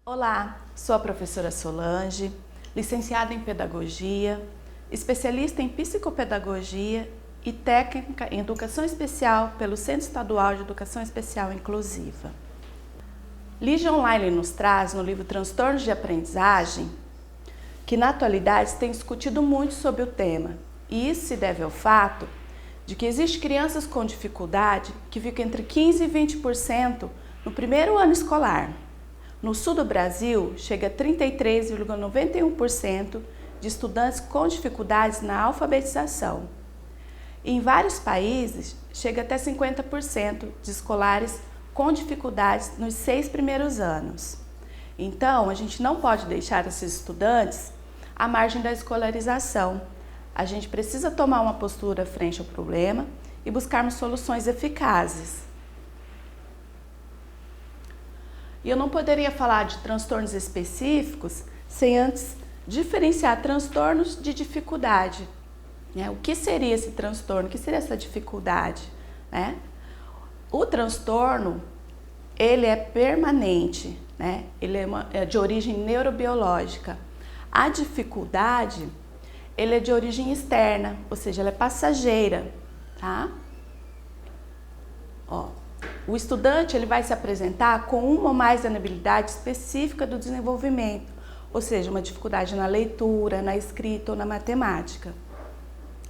Olá, sou a professora Solange, licenciada em Pedagogia, especialista em Psicopedagogia e técnica em Educação Especial pelo Centro Estadual de Educação Especial Inclusiva. Lígia Online nos traz no livro Transtornos de Aprendizagem que na atualidade tem discutido muito sobre o tema, e isso se deve ao fato de que existem crianças com dificuldade que ficam entre 15% e 20% no primeiro ano escolar. No sul do Brasil, chega a 33,91% de estudantes com dificuldades na alfabetização. Em vários países, chega até 50% de escolares com dificuldades nos 6 primeiros anos. Então, a gente não pode deixar esses estudantes à margem da escolarização. A gente precisa tomar uma postura frente ao problema e buscarmos soluções eficazes. E eu não poderia falar de transtornos específicos sem antes diferenciar transtornos de dificuldade. O que seria esse transtorno? O que seria essa dificuldade? O transtorno, ele é permanente, ele é de origem neurobiológica. A dificuldade, ele é de origem externa, ou seja, ela é passageira, tá? O estudante ele vai se apresentar com uma ou mais inabilidade específica do desenvolvimento, ou seja, uma dificuldade na leitura, na escrita ou na matemática.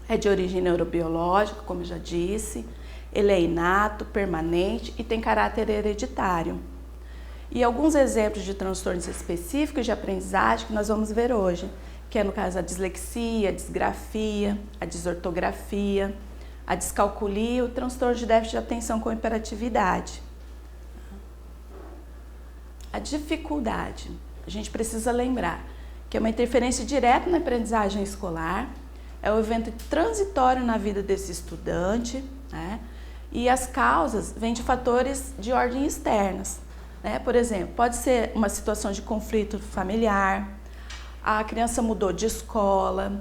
É de origem neurobiológica, como eu já disse, ele é inato, permanente e tem caráter hereditário. E alguns exemplos de transtornos específicos de aprendizagem que nós vamos ver hoje, que é no caso a dislexia, a disgrafia, a desortografia, a descalculia e o transtorno de déficit de atenção com hiperatividade. A dificuldade, a gente precisa lembrar que é uma interferência direta na aprendizagem escolar, é um evento transitório na vida desse estudante, e as causas vêm de fatores de ordem externas. Por exemplo, pode ser uma situação de conflito familiar, a criança mudou de escola,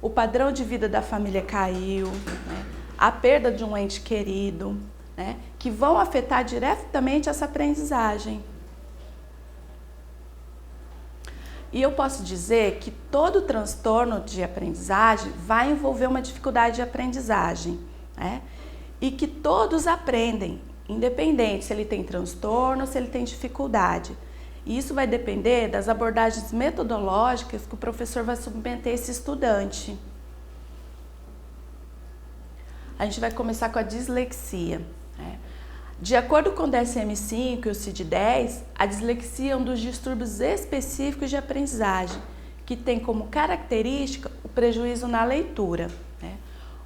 o padrão de vida da família caiu, a perda de um ente querido, que vão afetar diretamente essa aprendizagem. E eu posso dizer que todo transtorno de aprendizagem vai envolver uma dificuldade de aprendizagem, e que todos aprendem, independente se ele tem transtorno ou se ele tem dificuldade. E isso vai depender das abordagens metodológicas que o professor vai submeter esse estudante. A gente vai começar com a dislexia. De acordo com o DSM-5 e o CID-10, a dislexia é um dos distúrbios específicos de aprendizagem, que tem como característica o prejuízo na leitura.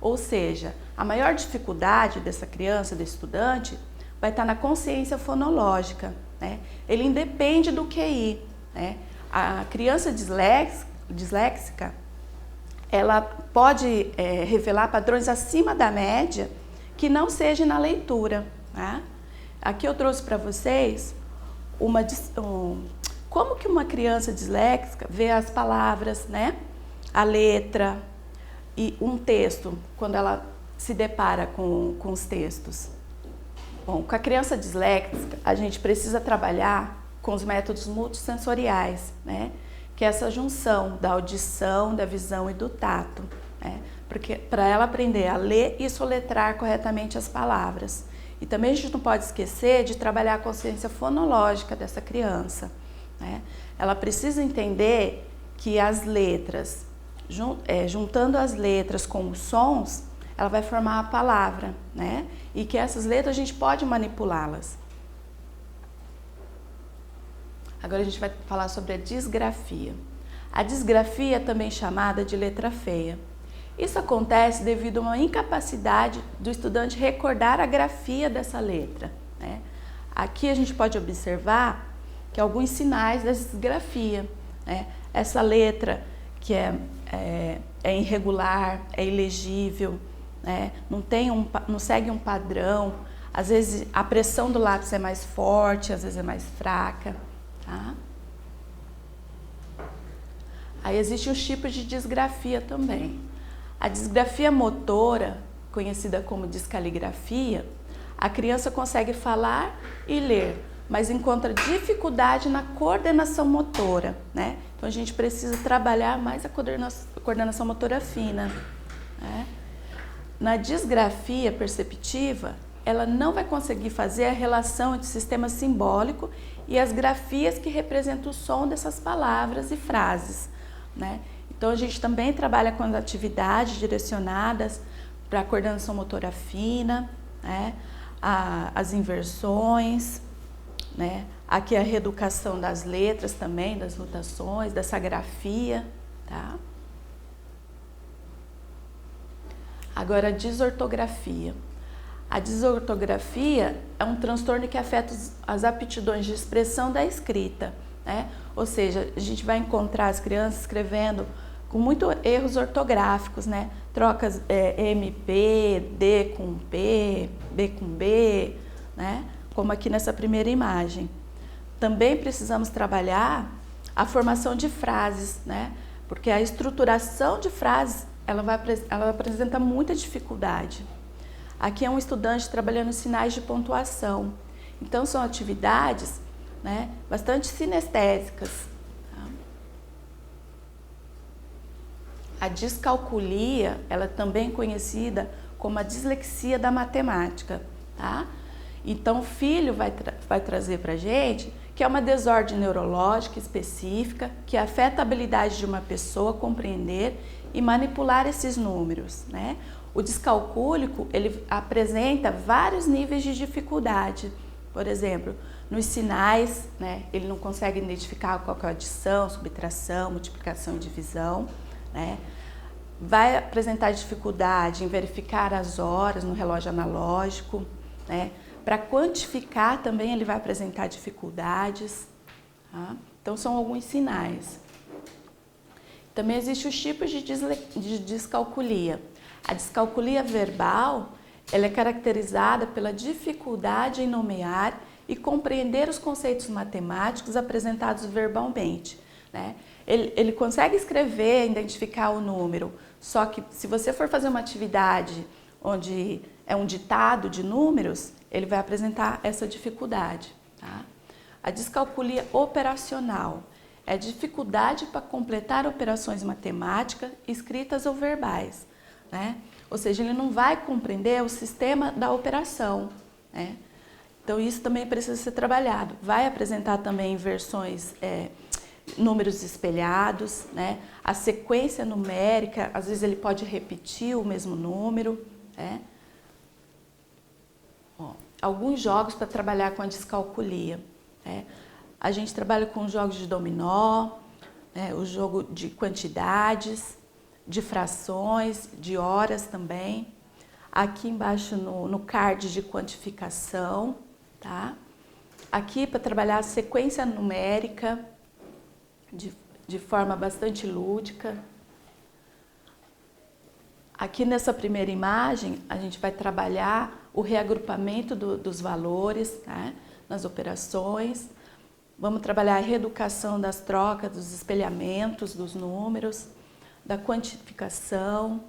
Ou seja, a maior dificuldade dessa criança, desse estudante, vai estar na consciência fonológica. Ele independe do QI. A criança disléxica, ela pode revelar padrões acima da média que não seja na leitura. Aqui eu trouxe para vocês como que uma criança disléxica vê as palavras, a letra e um texto, quando ela se depara com os textos. Bom, com a criança disléxica, a gente precisa trabalhar com os métodos multissensoriais, que é essa junção da audição, da visão e do tato, porque para ela aprender a ler e soletrar corretamente as palavras. E também a gente não pode esquecer de trabalhar a consciência fonológica dessa criança. Ela precisa entender que as letras, juntando as letras com os sons, ela vai formar a palavra, e que essas letras a gente pode manipulá-las. Agora a gente vai falar sobre a disgrafia. A disgrafia é também chamada de letra feia. Isso acontece devido a uma incapacidade do estudante recordar a grafia dessa letra. Aqui a gente pode observar que alguns sinais dessa disgrafia. Essa letra que é irregular, é ilegível, não segue um padrão, às vezes a pressão do lápis é mais forte, às vezes é mais fraca. Aí existem os tipos de disgrafia também. A disgrafia motora, conhecida como discaligrafia, a criança consegue falar e ler mas encontra dificuldade na coordenação motora, né? Então a gente precisa trabalhar mais a coordenação motora fina, né? Na disgrafia perceptiva, ela não vai conseguir fazer a relação entre o sistema simbólico e as grafias que representam o som dessas palavras e frases, né? Então a gente também trabalha com as atividades direcionadas para a coordenação motora fina, né? As inversões, né? Aqui a reeducação das letras também, das notações, dessa grafia, tá? Agora a desortografia. A desortografia é um transtorno que afeta as aptidões de expressão da escrita, né? Ou seja, a gente vai encontrar as crianças escrevendo com muitos erros ortográficos, né? Trocas MP, D com P, B com B, né? Como aqui nessa primeira imagem. Também precisamos trabalhar a formação de frases, né? Porque a estruturação de frases, ela apresenta muita dificuldade. Aqui é um estudante trabalhando sinais de pontuação. Então, são atividades, né, bastante sinestésicas. Tá? A descalculia, ela é também conhecida como a dislexia da matemática, tá? Então, o filho vai trazer para a gente que é uma desordem neurológica específica que afeta a habilidade de uma pessoa a compreender e manipular esses números, né? O descalcúlico, ele apresenta vários níveis de dificuldade. Por exemplo, nos sinais, né, ele não consegue identificar qual é a adição, subtração, multiplicação e divisão, né? Vai apresentar dificuldade em verificar as horas no relógio analógico, né? Para quantificar também ele vai apresentar dificuldades, tá? Então são alguns sinais. Também existem os tipos de descalculia. A descalculia verbal, ela é caracterizada pela dificuldade em nomear e compreender os conceitos matemáticos apresentados verbalmente, né? Ele consegue escrever, identificar o número, só que se você for fazer uma atividade onde é um ditado de números, ele vai apresentar essa dificuldade, tá? A descalculia operacional é dificuldade para completar operações matemáticas, escritas ou verbais, né? Ou seja, ele não vai compreender o sistema da operação, né? Então isso também precisa ser trabalhado. Vai apresentar também inversões, números espelhados, né? A sequência numérica, às vezes ele pode repetir o mesmo número, né? Alguns jogos para trabalhar com a descalculia, né? A gente trabalha com jogos de dominó, né? O jogo de quantidades, de frações, de horas também. Aqui embaixo no card de quantificação, tá? Aqui para trabalhar a sequência numérica de forma bastante lúdica. Aqui nessa primeira imagem, a gente vai trabalhar o reagrupamento dos valores, tá? Nas operações. Vamos trabalhar a reeducação das trocas, dos espelhamentos, dos números, da quantificação.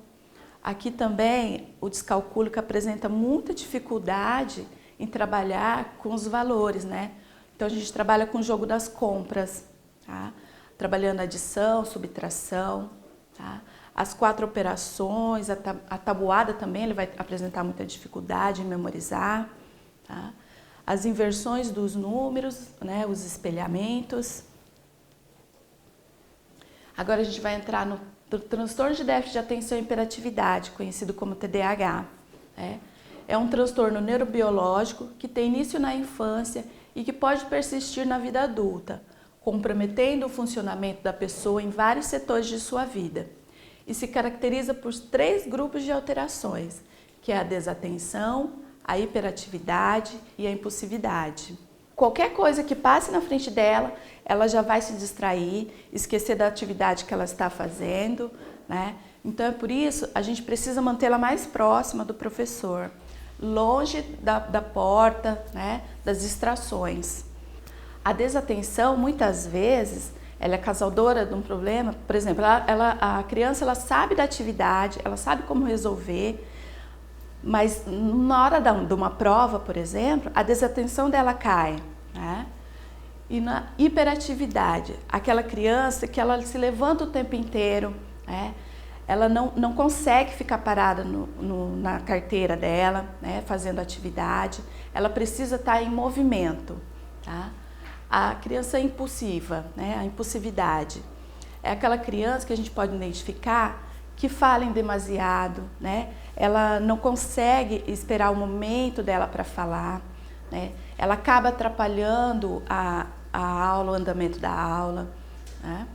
Aqui também o descalcúlico apresenta muita dificuldade em trabalhar com os valores, né? Então a gente trabalha com o jogo das compras, tá? Trabalhando adição, subtração, tá? As 4 operações, a tabuada também ele vai apresentar muita dificuldade em memorizar, tá? As inversões dos números, né? Os espelhamentos. Agora a gente vai entrar no transtorno de déficit de atenção e hiperatividade, conhecido como TDAH, né? É um transtorno neurobiológico que tem início na infância e que pode persistir na vida adulta, comprometendo o funcionamento da pessoa em vários setores de sua vida. E se caracteriza por 3 grupos de alterações, que é a desatenção, a hiperatividade e a impulsividade. Qualquer coisa que passe na frente dela, ela já vai se distrair, esquecer da atividade que ela está fazendo, né? Então é por isso a gente precisa mantê-la mais próxima do professor, longe da porta, né? Das distrações. A desatenção, muitas vezes, ela é causadora de um problema. Por exemplo, a criança ela sabe da atividade, ela sabe como resolver, mas na hora de uma prova, por exemplo, a desatenção dela cai. né? E na hiperatividade, aquela criança que ela se levanta o tempo inteiro, né? Ela não consegue ficar parada na carteira dela, né? Fazendo atividade, ela precisa estar em movimento, tá? A criança impulsiva, né? A impulsividade, é aquela criança que a gente pode identificar que fala em demasiado, né? Ela não consegue esperar o momento dela para falar, né? Ela acaba atrapalhando a aula, o andamento da aula, né?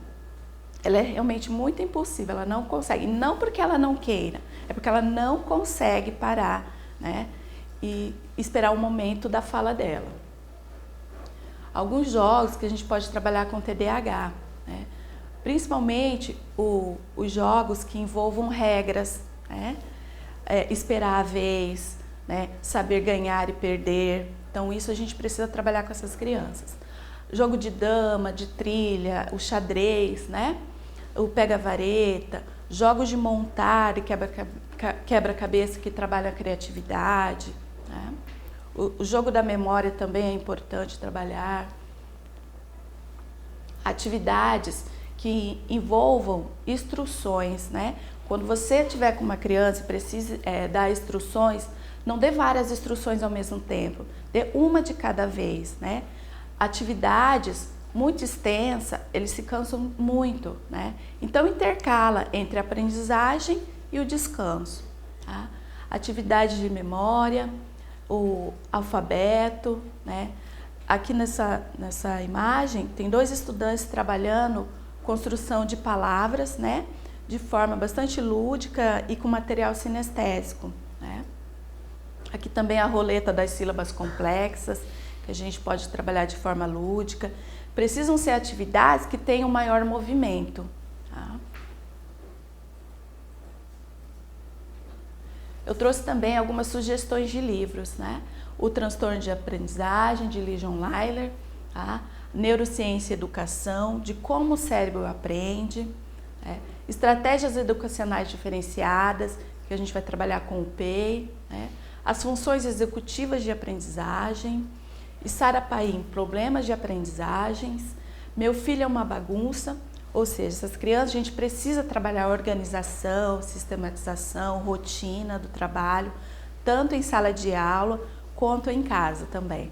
Ela é realmente muito impulsiva, ela não consegue, não porque ela não queira, é porque ela não consegue parar, né? E esperar o momento da fala dela. Alguns jogos que a gente pode trabalhar com TDAH, né? Principalmente os jogos que envolvam regras, né? Esperar a vez, né? Saber ganhar e perder. Então isso a gente precisa trabalhar com essas crianças. Jogo de dama, de trilha, o xadrez, né? O pega-vareta, jogos de montar e quebra-cabeça que trabalham a criatividade, né? O jogo da memória também é importante trabalhar. Atividades que envolvam instruções, né? Quando você estiver com uma criança e precise dar instruções, não dê várias instruções ao mesmo tempo, dê uma de cada vez, né? Atividades muito extensas, eles se cansam muito, né? Então intercala entre a aprendizagem e o descanso, tá? Atividade de memória, o alfabeto, né? Aqui nessa imagem tem 2 estudantes trabalhando construção de palavras, né? De forma bastante lúdica e com material sinestésico, né? Aqui também a roleta das sílabas complexas, que a gente pode trabalhar de forma lúdica. Precisam ser atividades que tenham maior movimento, tá? Eu trouxe também algumas sugestões de livros, né? O Transtorno de Aprendizagem, de Legion Lyler, tá? Neurociência e Educação, de como o cérebro aprende, né? Estratégias educacionais diferenciadas, que a gente vai trabalhar com o PEI, né? As funções executivas de aprendizagem, e Sara Paim, problemas de aprendizagens, Meu Filho é uma Bagunça, ou seja, essas crianças a gente precisa trabalhar organização, sistematização, rotina do trabalho, tanto em sala de aula quanto em casa também.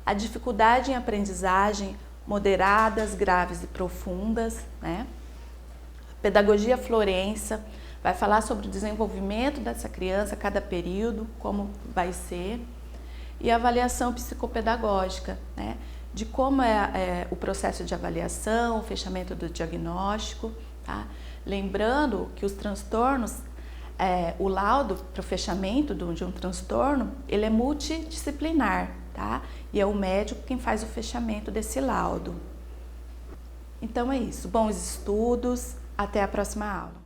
A dificuldade em aprendizagem, moderadas, graves e profundas, né? Pedagogia Florença vai falar sobre o desenvolvimento dessa criança a cada período, como vai ser. E a avaliação psicopedagógica, né? De como é o processo de avaliação, o fechamento do diagnóstico, tá? Lembrando que os transtornos, o laudo para o fechamento de um transtorno, ele é multidisciplinar, tá? E é o médico quem faz o fechamento desse laudo. Então é isso, bons estudos, até a próxima aula.